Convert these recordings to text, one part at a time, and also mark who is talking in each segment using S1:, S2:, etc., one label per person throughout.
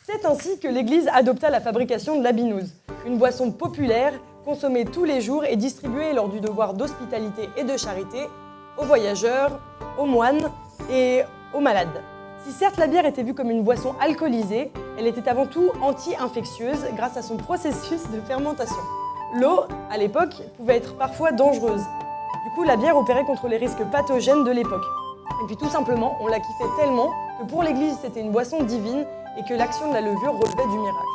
S1: C'est ainsi que l'Église adopta la fabrication de la binouse, une boisson populaire consommée tous les jours et distribuée lors du devoir d'hospitalité et de charité aux voyageurs, aux moines et aux malades. Si certes la bière était vue comme une boisson alcoolisée, elle était avant tout anti-infectieuse grâce à son processus de fermentation. L'eau, à l'époque, pouvait être parfois dangereuse. Du coup, la bière opérait contre les risques pathogènes de l'époque. Et puis tout simplement, on la kiffait tellement que pour l'Église, c'était une boisson divine et que l'action de la levure relevait du miracle.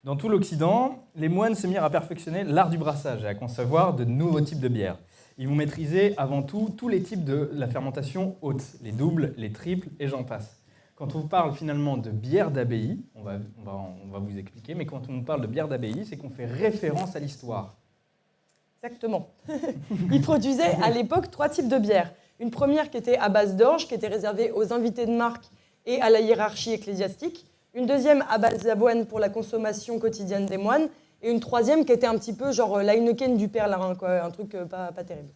S2: Dans tout l'Occident, les moines se mirent à perfectionner l'art du brassage et à concevoir de nouveaux types de bières. Ils vont maîtriser avant tout tous les types de la fermentation haute, les doubles, les triples et j'en passe. Quand on parle finalement de bière d'abbaye, on va vous expliquer, mais quand on parle de bière d'abbaye, c'est qu'on fait référence à l'histoire.
S1: Exactement. Ils produisaient à l'époque 3 types de bières. Une première qui était à base d'orge, qui était réservée aux invités de marque et à la hiérarchie ecclésiastique. Une deuxième à base d'avoine pour la consommation quotidienne des moines. Et une troisième qui était un petit peu genre l'Heineken du Perlin, quoi, un truc pas terrible.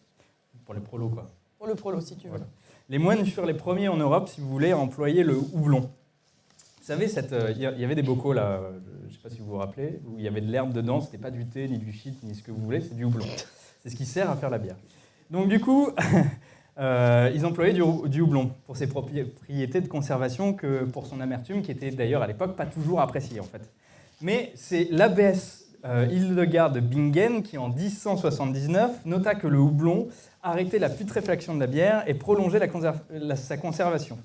S2: Pour les prolos, quoi.
S1: Pour le prolo, si tu veux.
S2: Voilà. Les moines furent les premiers en Europe, si vous voulez, à employer le houblon. Vous savez, il y avait des bocaux, là, je ne sais pas si vous vous rappelez, où il y avait de l'herbe dedans, c'était pas du thé, ni du shit, ni ce que vous voulez, c'est du houblon. C'est ce qui sert à faire la bière. Donc du coup, ils employaient du houblon pour ses propriétés de conservation que pour son amertume, qui était d'ailleurs à l'époque pas toujours appréciée en fait. Mais c'est l'abbesse Hildegarde de Bingen qui en 1179 nota que le houblon arrêtait la putréfaction de la bière et prolongeait sa conservation.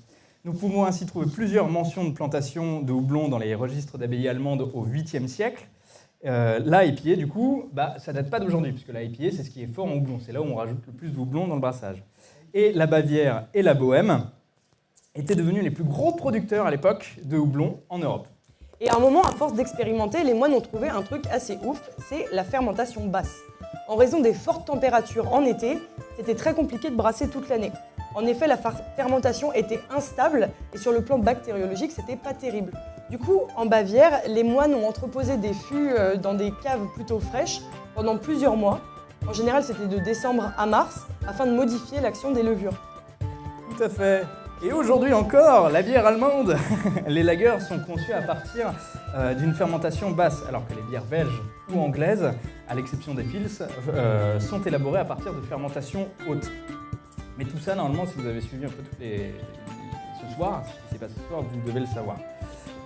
S2: Nous pouvons ainsi trouver plusieurs mentions de plantation de houblon dans les registres d'abbayes allemandes au 8e siècle. L'IPA, du coup, ça date pas d'aujourd'hui, puisque l'IPA, c'est ce qui est fort en houblon. C'est là où on rajoute le plus de houblon dans le brassage. Et la Bavière et la Bohême étaient devenus les plus gros producteurs à l'époque de houblon en Europe.
S1: Et à un moment, à force d'expérimenter, les moines ont trouvé un truc assez ouf, c'est la fermentation basse. En raison des fortes températures en été, c'était très compliqué de brasser toute l'année. En effet, la fermentation était instable et sur le plan bactériologique, c'était pas terrible. Du coup, en Bavière, les moines ont entreposé des fûts dans des caves plutôt fraîches pendant plusieurs mois. En général, c'était de décembre à mars, afin de modifier l'action des levures.
S2: Tout à fait. Et aujourd'hui encore, la bière allemande. Les lagers sont conçus à partir d'une fermentation basse, alors que les bières belges ou anglaises, à l'exception des pils, sont élaborées à partir de fermentation haute. Mais tout ça, normalement, si vous avez suivi un peu ce soir, ce qui s'est passé ce soir, vous devez le savoir.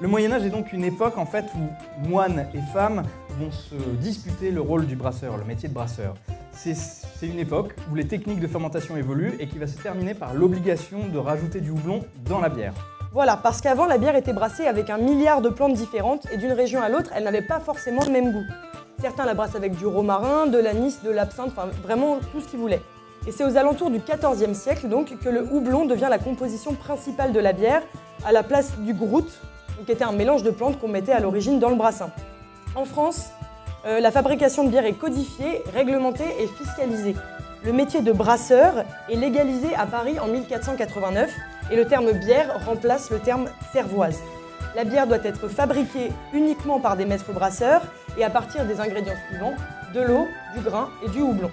S2: Le Moyen-Âge est donc une époque en fait où moines et femmes vont se disputer le rôle du brasseur, le métier de brasseur. C'est une époque où les techniques de fermentation évoluent et qui va se terminer par l'obligation de rajouter du houblon dans la bière.
S1: Voilà, parce qu'avant, la bière était brassée avec 1 milliard de plantes différentes et d'une région à l'autre, elle n'avait pas forcément le même goût. Certains la brassent avec du romarin, de l'anis, de l'absinthe, enfin vraiment tout ce qu'ils voulaient. Et c'est aux alentours du XIVe siècle donc que le houblon devient la composition principale de la bière, à la place du grout, qui était un mélange de plantes qu'on mettait à l'origine dans le brassin. En France, la fabrication de bière est codifiée, réglementée et fiscalisée. Le métier de brasseur est légalisé à Paris en 1489 et le terme bière remplace le terme cervoise. La bière doit être fabriquée uniquement par des maîtres brasseurs et à partir des ingrédients suivants, de l'eau, du grain et du houblon.